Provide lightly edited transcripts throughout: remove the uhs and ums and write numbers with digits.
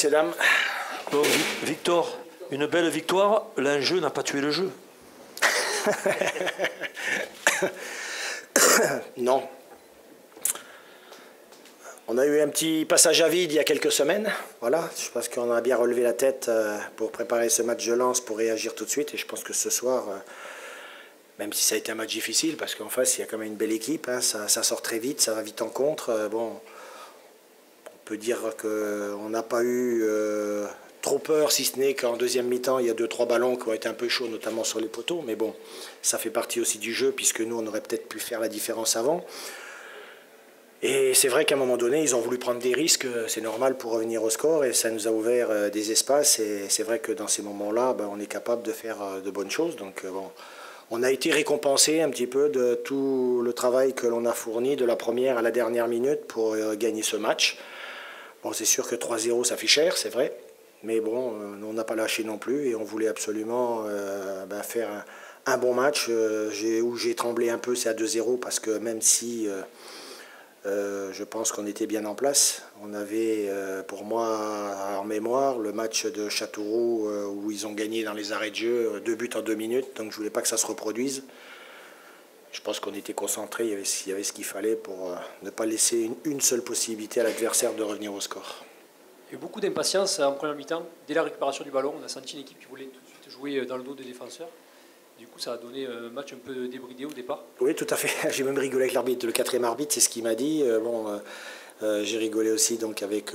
messieurs, dames. Bon, Victor, une belle victoire, l'enjeu n'a pas tué le jeu. Non. On a eu un petit passage à vide il y a quelques semaines. Voilà, je pense qu'on a bien relevé la tête pour préparer ce match de Lens, pour réagir tout de suite. Et je pense que ce soir, même si ça a été un match difficile, parce qu'en face, il y a quand même une belle équipe, hein, ça sort très vite, ça va vite en contre. Bon, on peut dire qu'on n'a pas eu trop peur, si ce n'est qu'en deuxième mi-temps, il y a 2-3 ballons qui ont été un peu chauds, notamment sur les poteaux. Mais bon, ça fait partie aussi du jeu, puisque nous, on aurait peut-être pu faire la différence avant. Et c'est vrai qu'à un moment donné, ils ont voulu prendre des risques, c'est normal, pour revenir au score, et ça nous a ouvert des espaces. Et c'est vrai que dans ces moments-là, on est capable de faire de bonnes choses. Donc bon, on a été récompensé un petit peu de tout le travail que l'on a fourni de la première à la dernière minute pour gagner ce match. Bon, c'est sûr que 3-0, ça fait cher, c'est vrai. Mais bon, on n'a pas lâché non plus, et on voulait absolument faire un bon match. Où j'ai tremblé un peu, c'est à 2-0, parce que même si... je pense qu'on était bien en place. On avait, pour moi, en mémoire, le match de Châteauroux où ils ont gagné dans les arrêts de jeu 2 buts en 2 minutes. Donc je ne voulais pas que ça se reproduise. Je pense qu'on était concentrés, il y avait ce qu'il fallait pour ne pas laisser une seule possibilité à l'adversaire de revenir au score. Il y a eu beaucoup d'impatience en première mi-temps. Dès la récupération du ballon, on a senti une équipe qui voulait tout de suite jouer dans le dos des défenseurs. Du coup, ça a donné un match un peu débridé au départ. Oui, tout à fait. J'ai même rigolé avec l'arbitre. Le 4e arbitre, c'est ce qu'il m'a dit. J'ai rigolé aussi donc, avec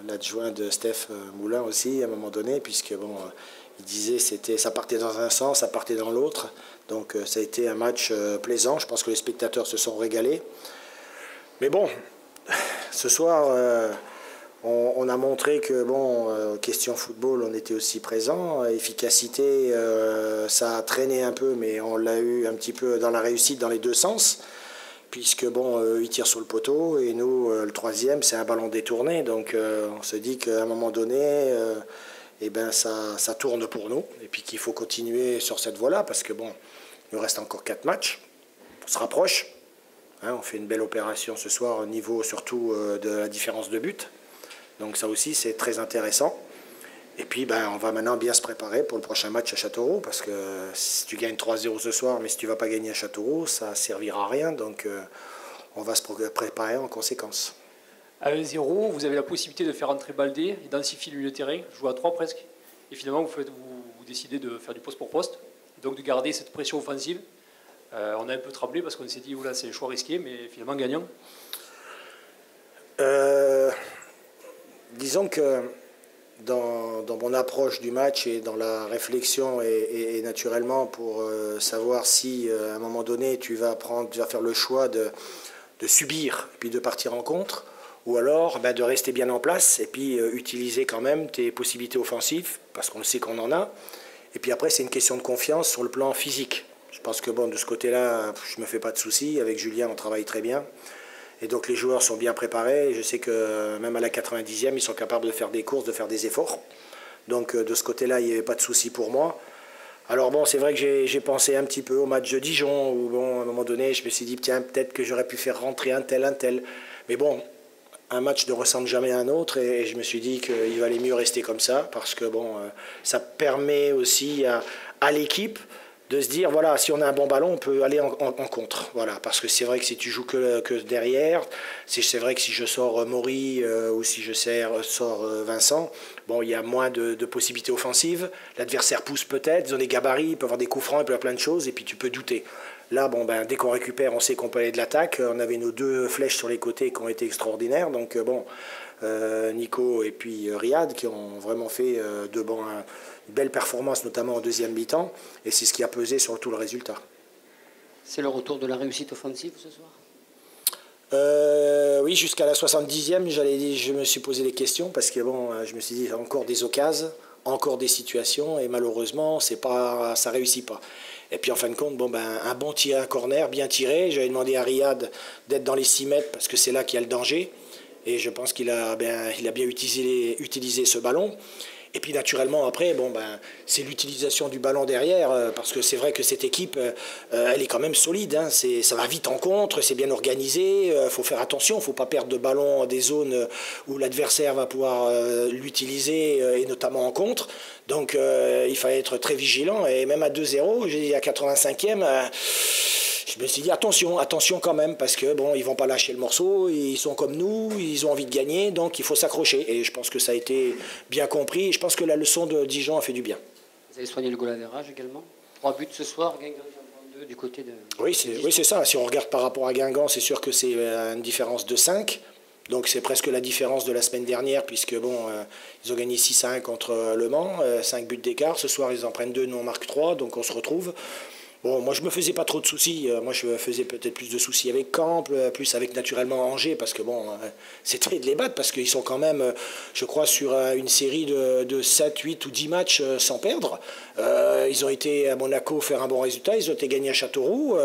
l'adjoint de Steph Moulin aussi, à un moment donné, puisque il disait que ça partait dans un sens, ça partait dans l'autre. Donc ça a été un match plaisant. Je pense que les spectateurs se sont régalés. Mais bon, ce soir... On a montré que, question football, on était aussi présent. Efficacité, ça a traîné un peu, mais on l'a eu un petit peu dans la réussite dans les deux sens. Puisque, ils tirent sur le poteau, et nous, le 3e, c'est un ballon détourné. Donc, on se dit qu'à un moment donné, ça tourne pour nous. Et puis qu'il faut continuer sur cette voie-là, parce que, il nous reste encore 4 matchs. On se rapproche. Hein, on fait une belle opération ce soir au niveau, surtout, de la différence de but. Donc ça aussi, c'est très intéressant. Et puis, on va maintenant bien se préparer pour le prochain match à Châteauroux, parce que si tu gagnes 3-0 ce soir, mais si tu ne vas pas gagner à Châteauroux, ça ne servira à rien. Donc, on va se préparer en conséquence. À 1-0, vous avez la possibilité de faire entrer Baldé, densifier le milieu de terrain, jouer à 3 presque. Et finalement, vous décidez de faire du poste pour poste, donc de garder cette pression offensive. On a un peu tremblé parce qu'on s'est dit, oula, c'est un choix risqué, mais finalement gagnant. Disons que dans mon approche du match et dans la réflexion et naturellement pour savoir si à un moment donné tu vas faire le choix de subir et puis de partir en contre, ou alors de rester bien en place et puis utiliser quand même tes possibilités offensives, parce qu'on sait qu'on en a. Et puis après, c'est une question de confiance sur le plan physique. Je pense que de ce côté-là, je ne me fais pas de soucis. Avec Julien, on travaille très bien. Et donc les joueurs sont bien préparés. Et je sais que même à la 90e, ils sont capables de faire des courses, de faire des efforts. Donc de ce côté-là, il n'y avait pas de souci pour moi. Alors c'est vrai que j'ai pensé un petit peu au match de Dijon, où à un moment donné, je me suis dit, tiens, peut-être que j'aurais pu faire rentrer un tel. Mais un match ne ressemble jamais à un autre, et je me suis dit qu'il valait mieux rester comme ça, parce que ça permet aussi à l'équipe de se dire, voilà, si on a un bon ballon, on peut aller en contre. Voilà, parce que c'est vrai que si tu joues que derrière, c'est vrai que si je sors Maury ou si je sors Vincent, il y a moins de possibilités offensives. L'adversaire pousse peut-être, ils ont des gabarits, il peut avoir des coups francs, il peut avoir plein de choses, et puis tu peux douter. Là, dès qu'on récupère, on sait qu'on peut aller de l'attaque. On avait nos 2 flèches sur les côtés qui ont été extraordinaires. Donc Nico et puis Riyad qui ont vraiment fait une belle performance, notamment en deuxième mi-temps. Et c'est ce qui a pesé sur tout le résultat. C'est le retour de la réussite offensive ce soir ? Oui, jusqu'à la 70e, je me suis posé des questions parce que je me suis dit encore des occasions, encore des situations, et malheureusement, ça réussit pas. Et puis en fin de compte, un bon tir à corner, bien tiré. J'avais demandé à Riyad d'être dans les 6 mètres parce que c'est là qu'il y a le danger. Et je pense qu'il a bien utilisé ce ballon. Et puis naturellement après, bon, ben, c'est l'utilisation du ballon derrière, parce que c'est vrai que cette équipe, elle est quand même solide. Hein, ça va vite en contre, c'est bien organisé. Faut faire attention, faut pas perdre de ballon dans des zones où l'adversaire va pouvoir l'utiliser, et notamment en contre. Donc il fallait être très vigilant. Et même à 2-0, j'ai dit à 85e. Je me suis dit attention quand même, parce que bon, ils vont pas lâcher le morceau, ils sont comme nous, ils ont envie de gagner, donc il faut s'accrocher. Et je pense que ça a été bien compris, et je pense que la leçon de Dijon a fait du bien. Vous avez soigné le goal average également. 3 buts ce soir, Guingamp 2 du côté de... Oui, c'est ça. Si on regarde par rapport à Guingamp, c'est sûr que c'est une différence de 5. Donc c'est presque la différence de la semaine dernière, puisque bon, ils ont gagné 6-1 contre Le Mans, 5 buts d'écart. Ce soir, ils en prennent 2, nous on marque 3, donc on se retrouve. Bon, moi je me faisais pas trop de soucis. Moi je me faisais peut-être plus de soucis avec Caen, plus avec naturellement Angers, parce que bon, c'est très de les battre, parce qu'ils sont quand même, je crois, sur une série de 7, 8 ou 10 matchs sans perdre. Ils ont été à Monaco faire un bon résultat, ils ont été gagnés à Châteauroux.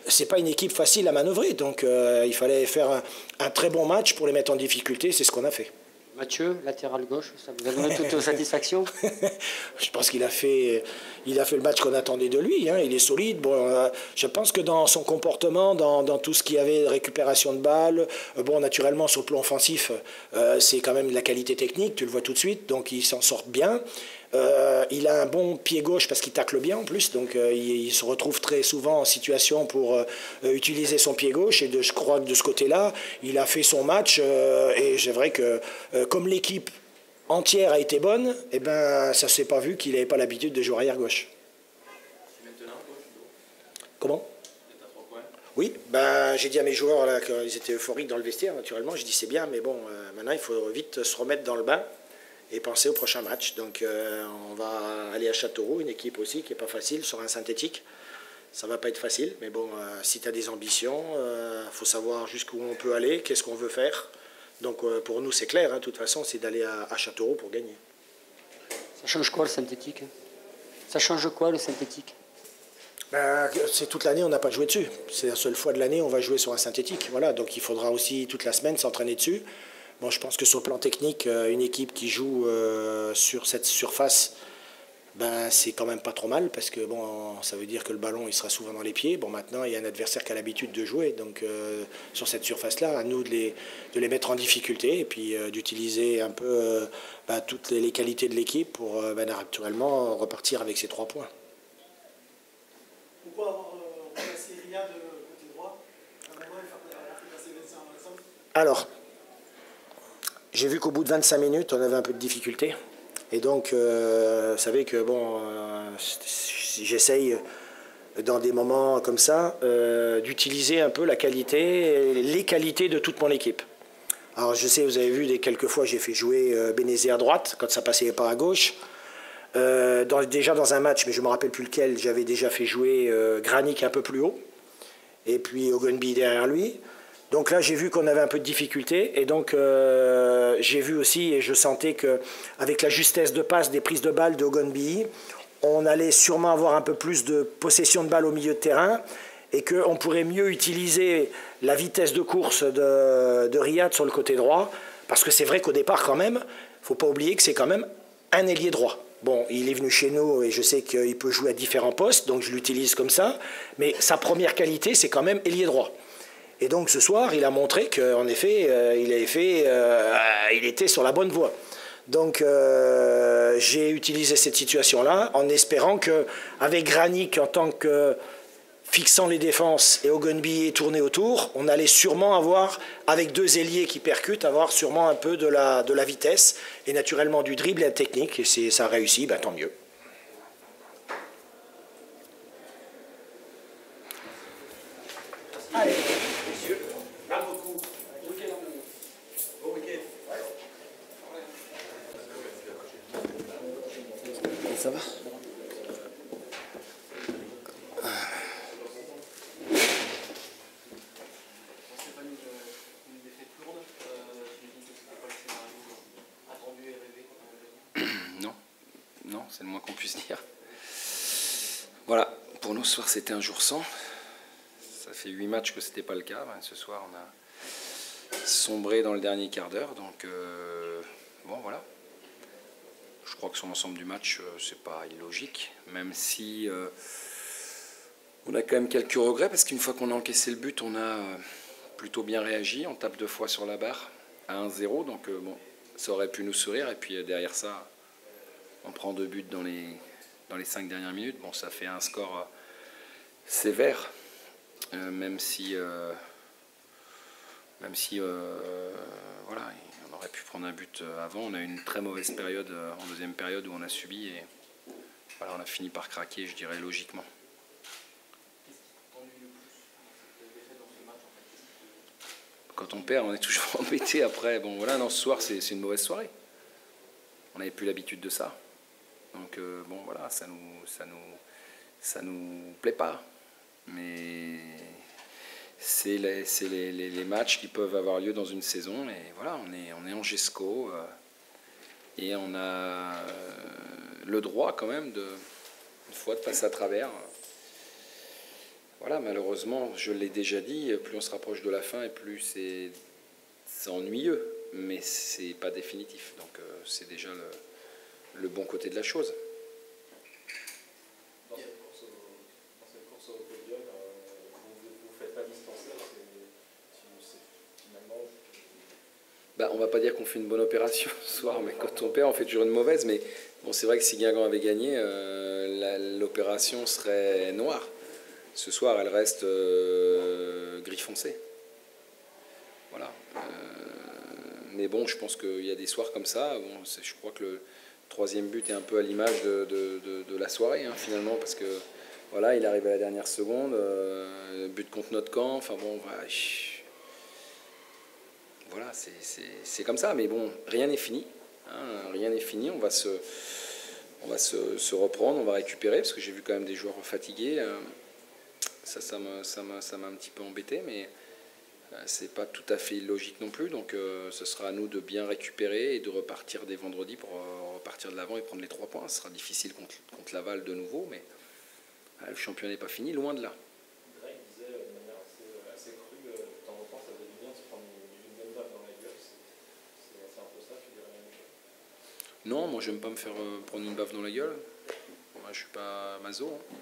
C'est pas une équipe facile à manœuvrer, donc il fallait faire un très bon match pour les mettre en difficulté, c'est ce qu'on a fait. Mathieu, latéral gauche, ça vous a donné toute satisfaction? Je pense qu'il a fait le match qu'on attendait de lui. Hein. Il est solide. Bon, je pense que dans son comportement, dans tout ce qu'il y avait de récupération de balles, bon, naturellement, sur le plan offensif, c'est quand même de la qualité technique, tu le vois tout de suite, donc il s'en sort bien. Il a un bon pied gauche parce qu'il tacle bien en plus, donc il se retrouve très souvent en situation pour utiliser son pied gauche, et je crois que de ce côté-là, il a fait son match, et c'est vrai que comme l'équipe entière a été bonne, eh ben, ça ne s'est pas vu qu'il n'avait pas l'habitude de jouer arrière gauche. Comment ? Oui, ben, j'ai dit à mes joueurs là, qu'ils étaient euphoriques dans le vestiaire, naturellement, j'ai dit c'est bien, mais bon, maintenant il faut vite se remettre dans le bain et penser au prochain match. Donc on va aller à Châteauroux, une équipe aussi qui n'est pas facile, sur un synthétique. Ça ne va pas être facile, mais bon, si tu as des ambitions, il faut savoir jusqu'où on peut aller, qu'est-ce qu'on veut faire. Donc pour nous c'est clair, hein, de toute façon, c'est d'aller à Châteauroux pour gagner. Ça change quoi le synthétique? Ça change quoi le synthétique? Ben, c'est toute l'année, on n'a pas joué dessus. C'est la seule fois de l'année on va jouer sur un synthétique. Voilà, donc il faudra aussi toute la semaine s'entraîner dessus. Bon, je pense que sur le plan technique, une équipe qui joue sur cette surface, ben, c'est quand même pas trop mal, parce que bon, ça veut dire que le ballon il sera souvent dans les pieds. Bon, maintenant il y a un adversaire qui a l'habitude de jouer, donc sur cette surface-là, à nous de les mettre en difficulté, et puis d'utiliser un peu ben, toutes les qualités de l'équipe pour ben, naturellement repartir avec ces 3 points. Pourquoi avoir remplacé Ria de côté droit? À un moment, il faut passer Vincent Vincent. Alors, j'ai vu qu'au bout de 25 minutes, on avait un peu de difficulté. Et donc, vous savez que bon, j'essaye dans des moments comme ça d'utiliser un peu la qualité, les qualités de toute mon équipe. Alors, je sais, vous avez vu, quelques fois, j'ai fait jouer Bénézé à droite, quand ça passait pas à gauche. Déjà dans un match, mais je ne me rappelle plus lequel, j'avais déjà fait jouer Granic un peu plus haut, et puis Ogunbi derrière lui. Donc là, j'ai vu qu'on avait un peu de difficulté, et donc j'ai vu aussi, et je sentais qu'avec la justesse de passe des prises de balles de Ogunbi, on allait sûrement avoir un peu plus de possession de balle au milieu de terrain, et qu'on pourrait mieux utiliser la vitesse de course de Riyad sur le côté droit, parce que c'est vrai qu'au départ, quand même, il ne faut pas oublier que c'est quand même un ailier droit. Bon, il est venu chez nous et je sais qu'il peut jouer à différents postes, donc je l'utilise comme ça. Mais sa première qualité, c'est quand même ailier droit. Et donc ce soir, il a montré qu'en effet, il était sur la bonne voie. Donc j'ai utilisé cette situation-là en espérant qu'avec Granic en tant que fixant les défenses et Ogunbi tourné autour, on allait sûrement avoir, avec 2 ailiers qui percutent, avoir sûrement un peu de la vitesse et naturellement du dribble et la technique. Et si ça réussit, ben, tant mieux. Allez, messieurs, merci beaucoup. Bon week-end. Ça va? Non, c'est le moins qu'on puisse dire. Voilà, pour nous ce soir c'était un jour sans. Ça fait 8 matchs que c'était pas le cas. Ce soir on a sombré dans le dernier quart d'heure, donc bon voilà. je crois que sur l'ensemble du match, c'est pas illogique, même si on a quand même quelques regrets, parce qu'une fois qu'on a encaissé le but, on a plutôt bien réagi. On tape 2 fois sur la barre à 1-0, donc bon, ça aurait pu nous sourire. Et puis derrière ça, on prend 2 buts dans les 5 dernières minutes. Bon, ça fait un score sévère, même si voilà, on aurait pu prendre un but avant. On a eu une très mauvaise période en deuxième période où on a subi, et voilà, on a fini par craquer, je dirais, logiquement. Quand on perd, on est toujours embêté après. Bon voilà, non, ce soir c'est une mauvaise soirée. On n'avait plus l'habitude de ça. Donc bon voilà, ça nous plaît pas. Mais c'est les matchs qui peuvent avoir lieu dans une saison. Et voilà, on est en GESCO et on a le droit quand même une fois de passer à travers. Voilà, malheureusement, je l'ai déjà dit, plus on se rapproche de la fin et plus c'est ennuyeux, mais c'est pas définitif. Donc c'est déjà le bon côté de la chose. Dans cette course au podium, vous ne faites pas distancer, finalement... Bah, on va pas dire qu'on fait une bonne opération ce soir, mais quand on perd, on fait toujours une mauvaise. Mais bon, c'est vrai que si Guingamp avait gagné, l'opération serait noire. Ce soir, elle reste gris foncé. Voilà. Mais bon, je pense qu'il y a des soirs comme ça. Bon, je crois que le 3e but est un peu à l'image de la soirée, hein, finalement, parce que voilà, il arrive à la dernière seconde, but contre notre camp. Enfin bon, voilà, c'est comme ça. Mais bon, rien n'est fini. Hein, rien n'est fini. On va se reprendre, on va récupérer, parce que j'ai vu quand même des joueurs fatigués. Ça m'a un petit peu embêté, mais c'est pas tout à fait illogique non plus. Donc ce sera à nous de bien récupérer et de repartir dès vendredi pour repartir de l'avant et prendre les 3 points. Ce sera difficile contre Laval de nouveau, mais le championnat n'est pas fini, loin de là. Greg disait de manière assez crue, de temps en temps, ça faisait du bien de se prendre une bonne baffe dans la gueule. C'est un peu ça, tu dirais la même chose? Non, moi j'aime pas me faire prendre une baffe dans la gueule. Moi je suis pas maso. Hein.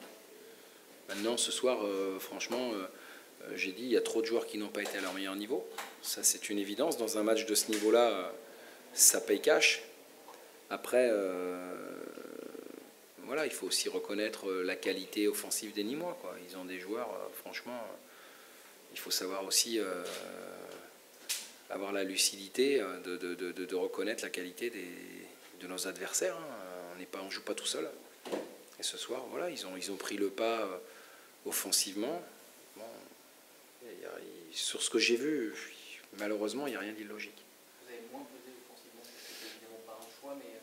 Maintenant, ce soir, franchement, j'ai dit, il y a trop de joueurs qui n'ont pas été à leur meilleur niveau. Ça, c'est une évidence. Dans un match de ce niveau-là, ça paye cash. Après, voilà, il faut aussi reconnaître la qualité offensive des Nîmois, quoi. Ils ont des joueurs, franchement, il faut savoir aussi avoir la lucidité de reconnaître la qualité de nos adversaires. Hein. On ne joue pas tout seul. Et ce soir, voilà, ils ont pris le pas offensivement. Bon, sur ce que j'ai vu, malheureusement, il n'y a rien d'illogique. Vous avez moins pesé offensivement, c'était évidemment pas un choix, mais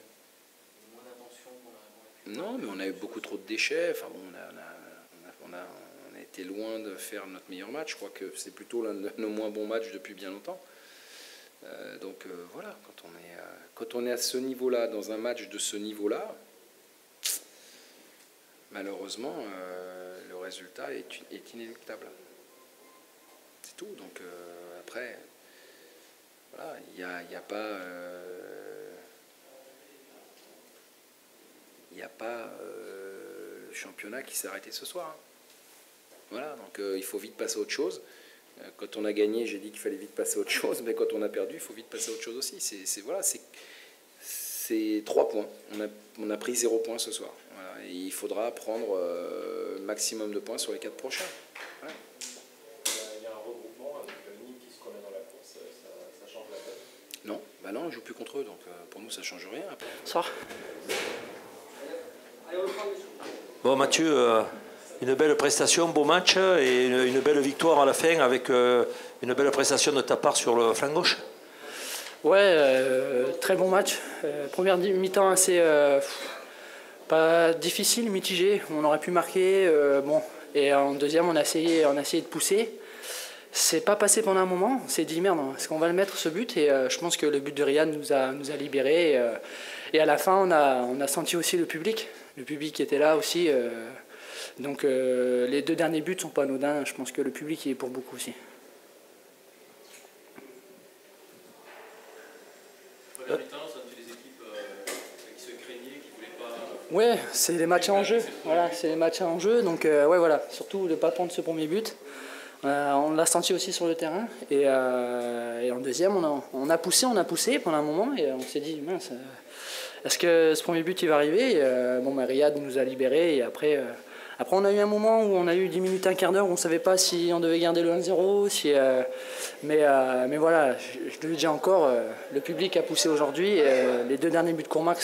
moins d'attention qu'on a pu. Non, mais on a eu beaucoup trop de déchets. Enfin bon, on a été loin de faire notre meilleur match. Je crois que c'est plutôt l'un de nos moins bons matchs depuis bien longtemps. Donc voilà, quand on est à ce niveau-là, dans un match de ce niveau-là, malheureusement, le résultat est inéluctable. C'est tout. Donc après, voilà, il n'y a pas, le championnat qui s'est arrêté ce soir. Hein. Voilà, donc il faut vite passer à autre chose. Quand on a gagné, j'ai dit qu'il fallait vite passer à autre chose, mais quand on a perdu, il faut vite passer à autre chose aussi. C'est 3 points. On a pris 0 points ce soir. Voilà. Et il faudra prendre le maximum de points sur les 4 prochains. Voilà. Il y a un regroupement avec Nîmes qui se remet dans la course, ça change la donne? Non, bah non, on ne joue plus contre eux, donc pour nous ça ne change rien. Bonsoir. Bon Mathieu, une belle prestation, beau match et une belle victoire à la fin avec une belle prestation de ta part sur le flanc gauche. Ouais, très bon match. Première mi-temps assez pas difficile, mitigé. On aurait pu marquer. Bon. Et en deuxième, on a essayé de pousser. C'est pas passé pendant un moment. On s'est dit merde, est-ce qu'on va le mettre ce but? Et je pense que le but de Ryan nous a libérés. Et à la fin, on a senti aussi le public. Le public qui était là aussi. Donc les 2 derniers buts sont pas anodins. Je pense que le public y est pour beaucoup aussi. Première mi-temps, ça fait des équipes qui se créent Ouais, c'est les matchs en jeu. Voilà, c'est les matchs en jeu. Donc ouais, voilà, surtout de ne pas prendre ce premier but. On l'a senti aussi sur le terrain. Et en deuxième, on a poussé pendant un moment et on s'est dit mince, est-ce que ce premier but il va arriver? Et, Riyad nous a libérés et après on a eu un moment où on a eu 10 minutes, un quart d'heure où on ne savait pas si on devait garder le 1-0. Mais voilà, je le dis encore, le public a poussé aujourd'hui. Les 2 derniers buts de Courmac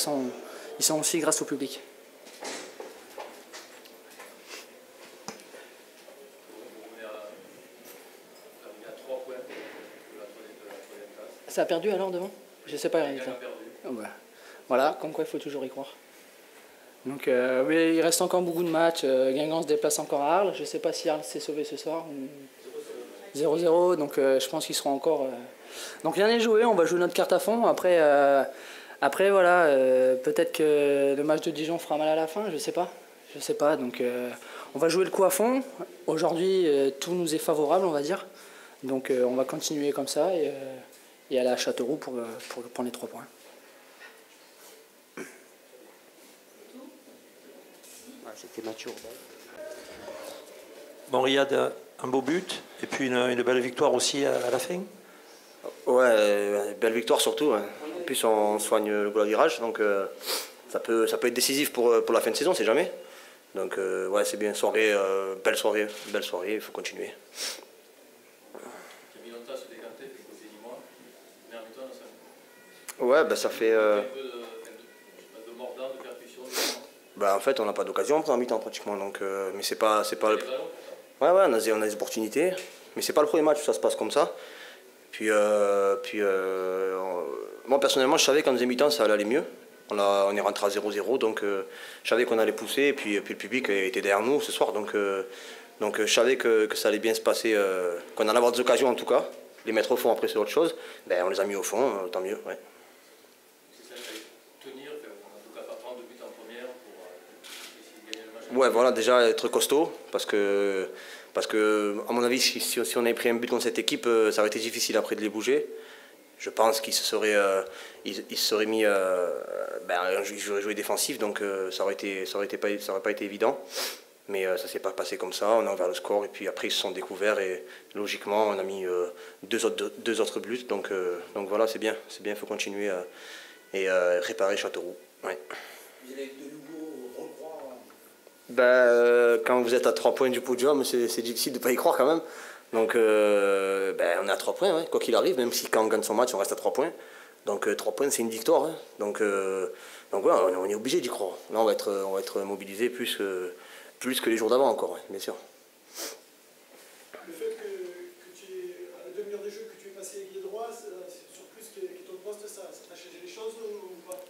ils sont aussi grâce au public. Ça a perdu alors devant? Je ne sais pas. Oh bah. Voilà, comme quoi il faut toujours y croire. Donc, mais il reste encore beaucoup de matchs. Guingamp se déplace encore à Arles. Je ne sais pas si Arles s'est sauvé ce soir. 0-0, donc je pense qu'ils seront encore... Donc rien n'est joué, on va jouer notre carte à fond. Après voilà, peut-être que le match de Dijon fera mal à la fin, je sais pas. Donc on va jouer le coup à fond. Aujourd'hui, tout nous est favorable, on va dire. Donc on va continuer comme ça et aller à Châteauroux pour prendre les 3 points. C'était Mathieu. Bon, Riyad, un beau but et puis une belle victoire aussi à la fin. Ouais, belle victoire surtout. Ouais. En plus, on soigne le goal à virage, donc ça peut être décisif pour la fin de saison, c'est jamais. Donc ouais, c'est bien, belle soirée, il faut continuer. Ouais, bah ça fait... Bah en fait, on n'a pas d'occasion en mi-temps pratiquement, donc mais c'est pas le... Ouais, on a des opportunités, mais c'est pas le premier match où ça se passe comme ça. Puis moi personnellement, je savais qu'en deuxième mi-temps, ça allait aller mieux. On est rentré à 0-0, donc je savais qu'on allait pousser, et puis le public était derrière nous ce soir, donc je savais que ça allait bien se passer, qu'on allait avoir des occasions en tout cas. Les mettre au fond après c'est autre chose, ben, on les a mis au fond, tant mieux. Ouais. Ouais, voilà, déjà être costaud, parce que à mon avis, si on avait pris un but contre cette équipe, ça aurait été difficile après de les bouger. Je pense qu'ils se seraient mis, ils auraient joué défensif, donc ça aurait pas été évident. Mais ça s'est pas passé comme ça, on a ouvert le score et puis après ils se sont découverts et logiquement on a mis deux autres buts. Donc voilà, c'est bien, il faut continuer et réparer Châteauroux. Ouais. Vous avez de nouveaux regrois. Quand vous êtes à 3 points du podium, c'est difficile de ne pas y croire quand même. Donc on est à 3 points, ouais, quoi qu'il arrive, même si quand on gagne son match on reste à 3 points. Donc 3 points c'est une victoire. Hein. Donc voilà, on est obligé d'y croire. Là on va être mobilisé plus que les jours d'avant encore, ouais, bien sûr. Le fait que tu aies, à la demi-heure de jeu, que tu aies passé ailier droit, sur plus que ton poste, ça t'a changé les choses ou pas?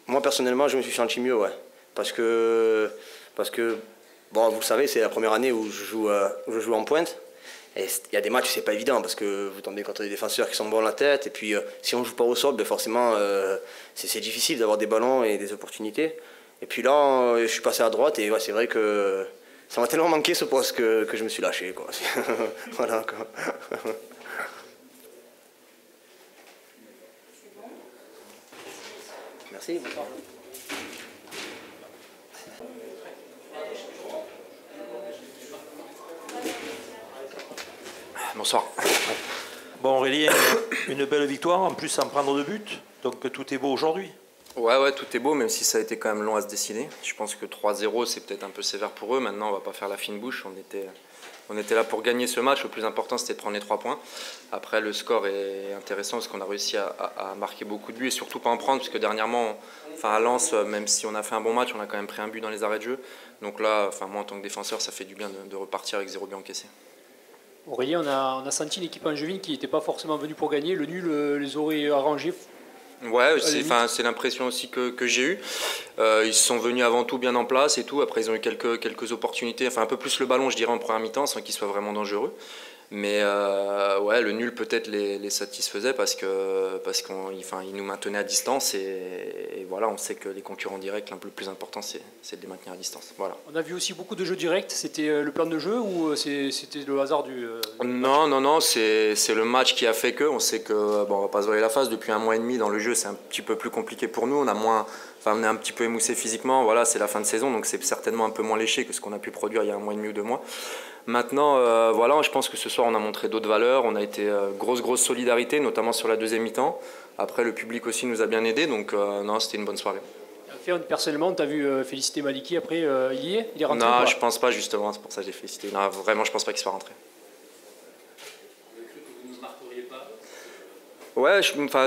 Moi personnellement, je me suis senti mieux, ouais. Parce que bon, vous le savez, c'est la première année où je joue en pointe. Et il y a des matchs, c'est pas évident parce que vous tombez contre des défenseurs qui sont bons à la tête. Et puis si on joue pas au sol, forcément, c'est difficile d'avoir des ballons et des opportunités. Et puis là, je suis passé à droite et ouais, c'est vrai que ça m'a tellement manqué ce poste que je me suis lâché, quoi. Voilà, quoi. Merci, bonsoir. Bonsoir. Bon, Aurélien, une belle victoire, en plus sans prendre de but, donc tout est beau aujourd'hui. Ouais, tout est beau, même si ça a été quand même long à se décider. Je pense que 3-0, c'est peut-être un peu sévère pour eux. Maintenant, on ne va pas faire la fine bouche. On était là pour gagner ce match. Le plus important, c'était de prendre les 3 points. Après, le score est intéressant parce qu'on a réussi à marquer beaucoup de buts et surtout pas en prendre, parce que dernièrement, à Lens, même si on a fait un bon match, on a quand même pris un but dans les arrêts de jeu. Donc là, moi, en tant que défenseur, ça fait du bien de repartir avec 0 but encaissé. Aurélien, on a senti une équipe angevine qui n'était pas forcément venue pour gagner. Le nul les aurait arrangés. Ouais, c'est l'impression aussi que j'ai eue. Ils sont venus avant tout bien en place et tout. Après, ils ont eu quelques opportunités, un peu plus le ballon, je dirais, en première mi-temps, sans qu'ils soient vraiment dangereux. Mais ouais, le nul peut-être les satisfaisait parce qu'ils nous maintenaient à distance et voilà, on sait que les concurrents directs, le plus important, c'est de les maintenir à distance. Voilà. On a vu aussi beaucoup de jeux directs. C'était le plan de jeu ou c'était le hasard du Non, c'est le match qui a fait que. On sait que, on va pas se voiler la face, depuis 1 mois et demi dans le jeu, c'est un petit peu plus compliqué pour nous. On a moins, Enfin, on est un petit peu émoussé physiquement, voilà, c'est la fin de saison, donc c'est certainement un peu moins léché que ce qu'on a pu produire il y a 1 mois et demi ou 2 mois. Maintenant, voilà, je pense que ce soir on a montré d'autres valeurs, on a été grosse solidarité, notamment sur la deuxième mi-temps. Après, le public aussi nous a bien aidés, donc non, c'était une bonne soirée. Personnellement, tu as vu féliciter Maliki après, il est rentré? Non, je pense pas justement, c'est pour ça que j'ai félicité. Non, vraiment, je pense pas qu'il soit rentré. Ouais,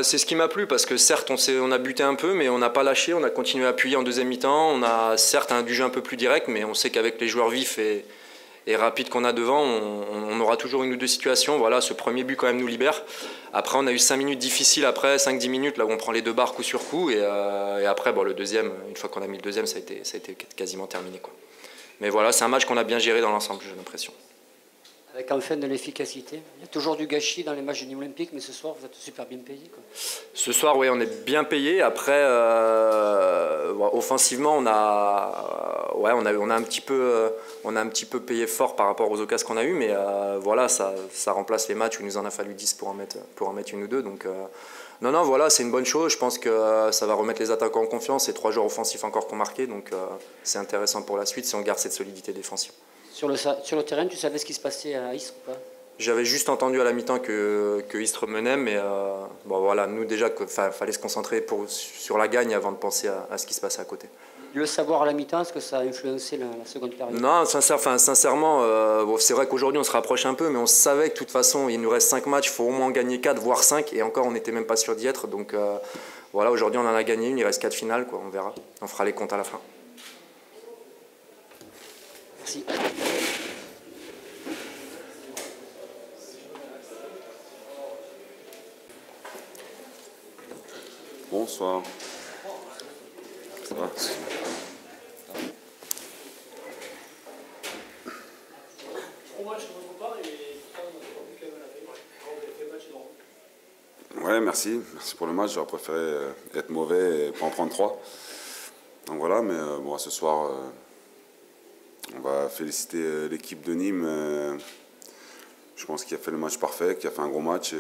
c'est ce qui m'a plu parce que certes on a buté un peu mais on n'a pas lâché, on a continué à appuyer en deuxième mi-temps, on a certes du jeu un peu plus direct mais on sait qu'avec les joueurs vifs et rapides qu'on a devant, on aura toujours une ou deux situations. Voilà, ce premier but quand même nous libère. Après on a eu 5 minutes difficiles après, 5-10 minutes là où on prend les 2 barres coup sur coup et après bon, le deuxième, une fois qu'on a mis le deuxième ça a été quasiment terminé quoi. Mais voilà, c'est un match qu'on a bien géré dans l'ensemble, j'ai l'impression. Avec enfin de l'efficacité. Il y a toujours du gâchis dans les matchs de Nîmes Olympique, mais ce soir, vous êtes super bien payé, quoi. Ce soir, oui, on est bien payé. Après, offensivement, on a un petit peu payé fort par rapport aux occasions qu'on a eues, mais voilà, ça remplace les matchs où il nous en a fallu 10 pour en mettre une ou deux. Donc, non, voilà, c'est une bonne chose. Je pense que ça va remettre les attaquants en confiance. Et 3 joueurs offensifs encore qu'on marqué, donc c'est intéressant pour la suite si on garde cette solidité défensive. Sur le terrain, tu savais ce qui se passait à Istres ou pas? J'avais juste entendu à la mi-temps que Istres menait, mais bon, voilà, nous déjà, il fallait se concentrer sur la gagne avant de penser à ce qui se passait à côté. Le savoir à la mi-temps, est-ce que ça a influencé la seconde période? Non, sincèrement, c'est vrai qu'aujourd'hui on se rapproche un peu, mais on savait que de toute façon il nous reste 5 matchs, il faut au moins en gagner 4, voire 5, et encore on n'était même pas sûr d'y être. Donc voilà, aujourd'hui on en a gagné une, il reste 4 finales, quoi, on verra. On fera les comptes à la fin. Merci. Bonsoir. Ça va? Ouais, merci. Merci pour le match. J'aurais préféré être mauvais et pas en prendre 3. Donc voilà, mais bon, ce soir, on va féliciter l'équipe de Nîmes. Je pense qu'il a fait le match parfait, qu'il a fait un gros match. Et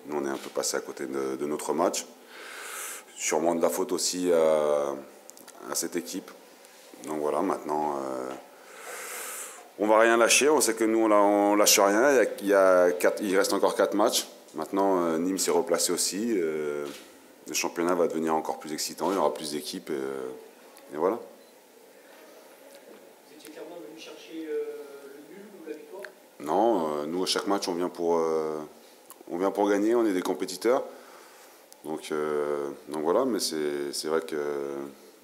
nous, on est un peu passé à côté de notre match. Sûrement de la faute aussi à cette équipe. Donc voilà, maintenant, on va rien lâcher. On sait que nous, on lâche rien. Il reste encore 4 matchs. Maintenant, Nîmes s'est replacé aussi. Le championnat va devenir encore plus excitant. Il y aura plus d'équipes. Et voilà. Vous étiez clairement venu chercher le nul ou la victoire? Non, nous, à chaque match, on vient pour gagner. On est des compétiteurs. Donc voilà, mais c'est vrai qu'il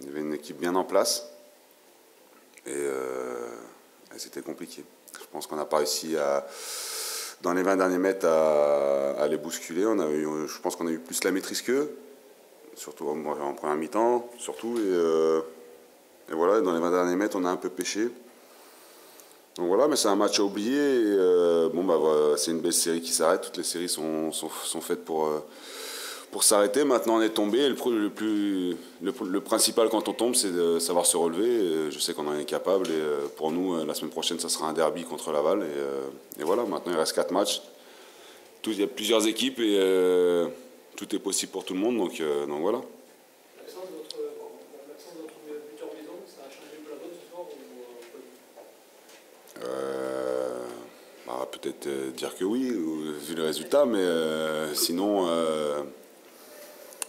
y avait une équipe bien en place et c'était compliqué. Je pense qu'on n'a pas réussi dans les 20 derniers mètres à les bousculer. Je pense qu'on a eu plus la maîtrise qu'eux, surtout en première mi-temps, surtout. Et voilà, dans les 20 derniers mètres, on a un peu pêché. Donc voilà, mais c'est un match à oublier. Et, voilà, c'est une belle série qui s'arrête. Toutes les séries sont faites pour s'arrêter. Maintenant on est tombé, le principal quand on tombe c'est de savoir se relever, je sais qu'on en est capable et pour nous la semaine prochaine ça sera un derby contre Laval et voilà, maintenant il reste 4 matchs, il y a plusieurs équipes et tout est possible pour tout le monde, donc voilà. L'absence de votre buteur maison, ça a changé un peu la donne ce soir ou pas? Peut-être dire que oui, vu le résultat, mais sinon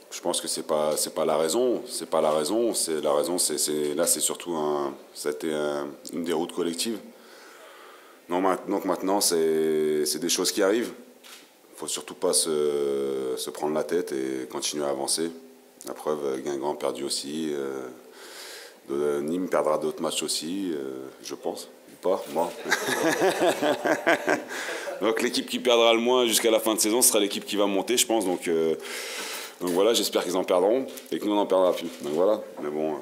je pense que c'est pas la raison. C'est pas la raison. C'est la raison. Là, c'est surtout ça a été une déroute collective. Donc maintenant, c'est des choses qui arrivent. Il faut surtout pas se prendre la tête et continuer à avancer. La preuve, Guingamp a perdu aussi. Nîmes perdra d'autres matchs aussi, je pense. Ou pas, bon. Donc l'équipe qui perdra le moins jusqu'à la fin de saison sera l'équipe qui va monter, je pense. Donc voilà, j'espère qu'ils en perdront et que nous on n'en perdra plus. Donc voilà, mais bon.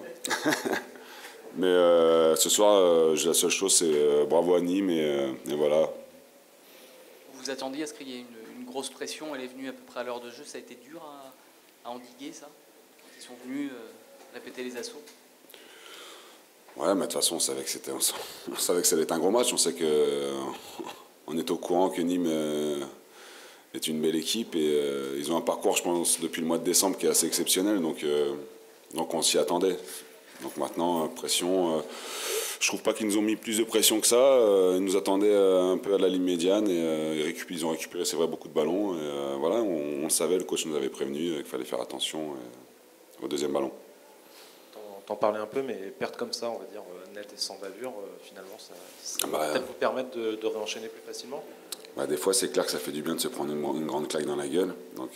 Mais ce soir, la seule chose c'est bravo à Nîmes et voilà. Vous vous attendiez à ce qu'il y ait une grosse pression, elle est venue à peu près à l'heure de jeu, ça a été dur à endiguer ça? Ils sont venus répéter les assauts? Ouais, mais de toute façon, on savait que ça allait être un gros match. On sait que on est au courant que Nîmes est une belle équipe et ils ont un parcours, je pense, depuis le mois de décembre qui est assez exceptionnel. Donc Donc on s'y attendait. Donc maintenant, pression, je trouve pas qu'ils nous ont mis plus de pression que ça. Ils nous attendaient un peu à la ligne médiane et ils ont récupéré, c'est vrai, beaucoup de ballons. Et, voilà, on le savait, le coach nous avait prévenu qu'il fallait faire attention au deuxième ballon. T'en parlais un peu, mais perdre comme ça, on va dire, net et sans bavure, finalement, ça va peut-être vous permettre de réenchaîner plus facilement. Bah, des fois, c'est clair que ça fait du bien de se prendre une grande claque dans la gueule. Donc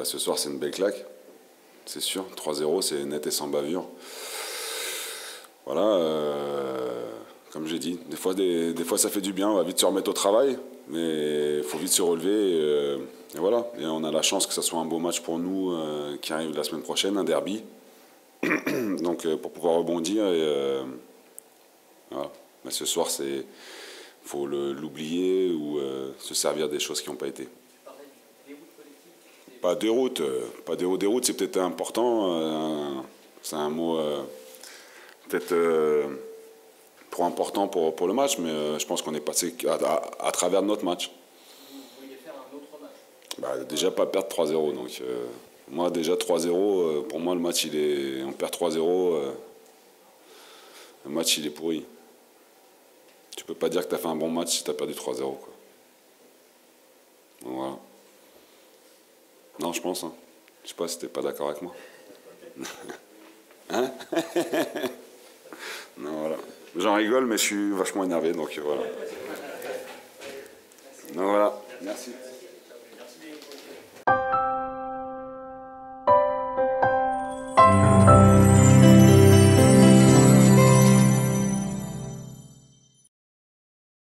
ce soir, c'est une belle claque, c'est sûr. 3-0, c'est net et sans bavure. Voilà, comme j'ai dit, des fois ça fait du bien, on va vite se remettre au travail, mais il faut vite se relever. Et voilà, et on a la chance que ce soit un beau match pour nous qui arrive la semaine prochaine, un derby. Donc pour pouvoir rebondir voilà. Mais ce soir il faut l'oublier ou se servir des choses qui n'ont pas été. Pas déroute, déroute c'est peut-être important, c'est un mot peut-être trop important pour le match, mais je pense qu'on est passé à travers notre match. Vous vouliez faire un autre match? Bah, déjà pas perdre 3-0, donc moi déjà 3-0, pour moi le match on perd 3-0, le match il est pourri. Tu peux pas dire que tu as fait un bon match si tu as perdu 3-0. Donc voilà. Non, je pense. Hein. Je sais pas si tu n'es pas d'accord avec moi. Hein? Non, voilà. J'en rigole, mais je suis vachement énervé, donc voilà. Donc voilà. Merci.